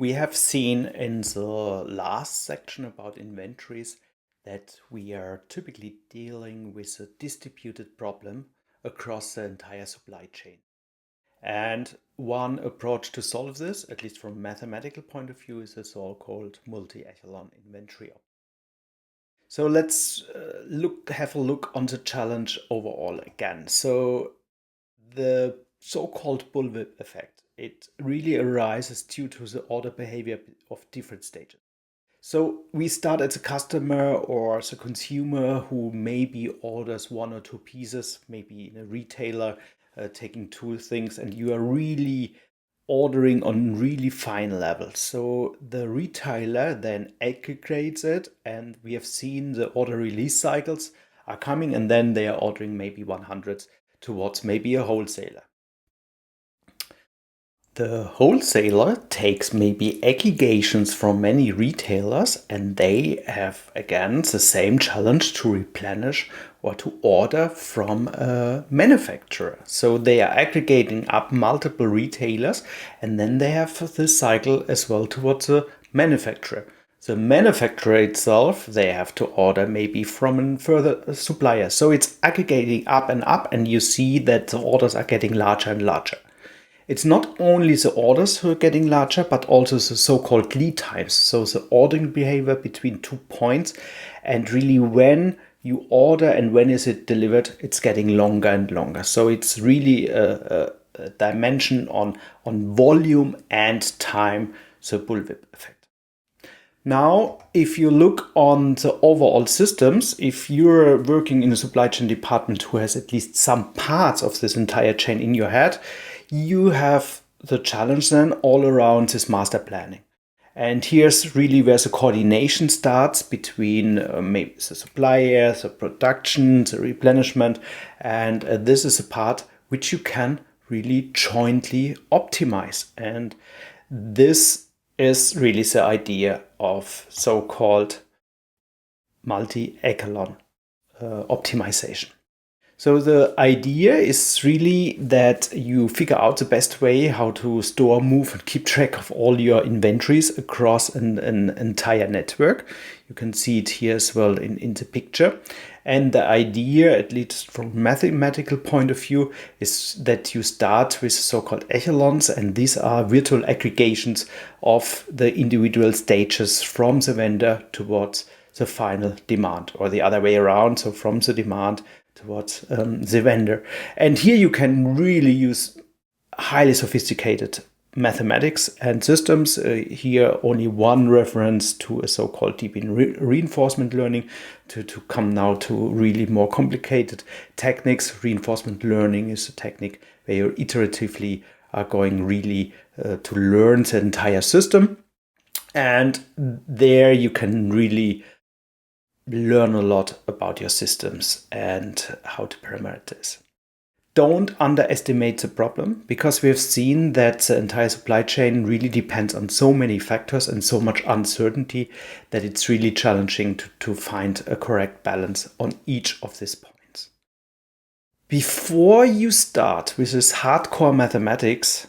We have seen in the last section about inventories that we are typically dealing with a distributed problem across the entire supply chain. And one approach to solve this, at least from a mathematical point of view, is the so-called multi-echelon inventory. So let's have a look on the challenge overall again. So the so-called bullwhip effect, it really arises due to the order behavior of different stages. So we start as a customer or as a consumer who maybe orders one or two pieces, maybe in a retailer taking two things, and you are really ordering on really fine levels. So the retailer then aggregates it, and we have seen the order release cycles are coming, and then they are ordering maybe 100 towards maybe a wholesaler. The wholesaler takes maybe aggregations from many retailers, and they have again the same challenge to replenish or to order from a manufacturer. So they are aggregating up multiple retailers, and then they have this cycle as well towards the manufacturer. The manufacturer itself, they have to order maybe from a further supplier. So it's aggregating up, and you see that the orders are getting larger and larger. It's not only the orders who are getting larger, but also the so-called lead times. So the ordering behavior between 2 points, and really when you order and when is it delivered, it's getting longer and longer. So it's really a dimension on volume and time, the bullwhip effect. Now, if you look on the overall systems, if you're working in a supply chain department who has at least some parts of this entire chain in your head, you have the challenge then all around this master planning. And here's really where the coordination starts between maybe the supplier, the production, the replenishment. And this is a part which you can really jointly optimize. And this is really the idea of so-called multi-echelon optimization. So the idea is really that you figure out the best way how to store, move, and keep track of all your inventories across an entire network. You can see it here as well in the picture. And the idea, at least from a mathematical point of view, is that you start with so-called echelons, and these are virtual aggregations of the individual stages from the vendor towards the final demand, or the other way around, so from the demand towards the vendor. And here you can really use highly sophisticated mathematics and systems. Here only one reference to a so-called deep reinforcement learning to come now to really more complicated techniques. Reinforcement learning is a technique where you iteratively are going really to learn the entire system. And there you can really learn a lot about your systems and how to parameterize. Don't underestimate the problem, because we have seen that the entire supply chain really depends on so many factors and so much uncertainty that it's really challenging to find a correct balance on each of these points. Before you start with this hardcore mathematics,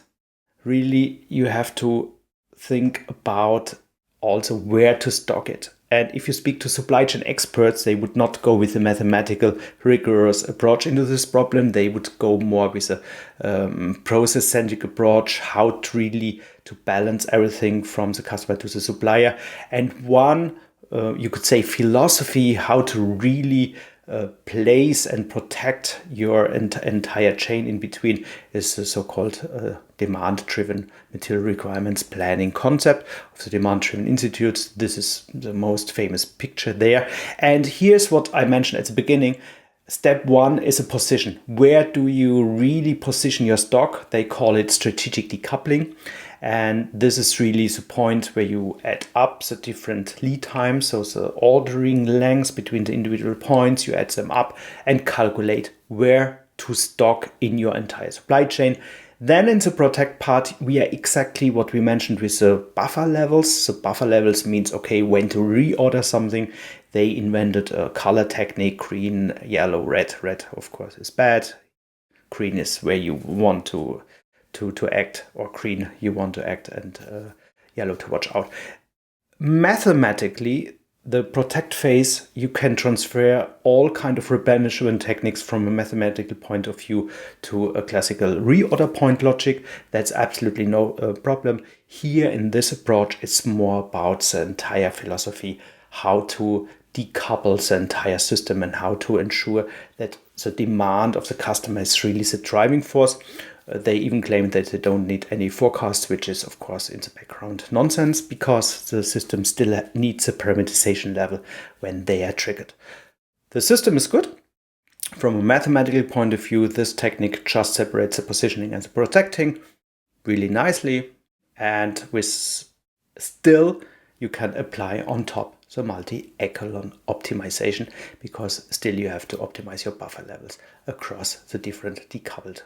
really you have to think about also where to stock it. And if you speak to supply chain experts, they would not go with a mathematical, rigorous approach into this problem. They would go more with a process-centric approach, how to really to balance everything from the customer to the supplier. And one, you could say, philosophy, how to really place and protect your entire chain in between is the so-called demand-driven material requirements planning concept of the Demand-Driven Institute. This is the most famous picture there. And here's what I mentioned at the beginning. Step one is a position. Where do you really position your stock? They call it strategic decoupling. And this is really the point where you add up the different lead times, so the ordering lengths between the individual points, you add them up and calculate where to stock in your entire supply chain. Then in the protect part, we are exactly what we mentioned with the buffer levels. So buffer levels means, okay, when to reorder something. They invented a color technique, green, yellow, red. Red, of course, is bad. Green is where you want to act, or green you want to act, and yellow to watch out. Mathematically, the protect phase, you can transfer all kind of replenishment techniques from a mathematical point of view to a classical reorder point logic. That's absolutely no problem. Here in this approach, it's more about the entire philosophy, how to decouple the entire system and how to ensure that the demand of the customer is really the driving force. They even claim that they don't need any forecast, which is, of course, in the background nonsense, because the system still needs a parameterization level when they are triggered. The system is good. From a mathematical point of view, this technique just separates the positioning and the protecting really nicely. And with still, you can apply on top the multi-echelon optimization, because still you have to optimize your buffer levels across the different decoupled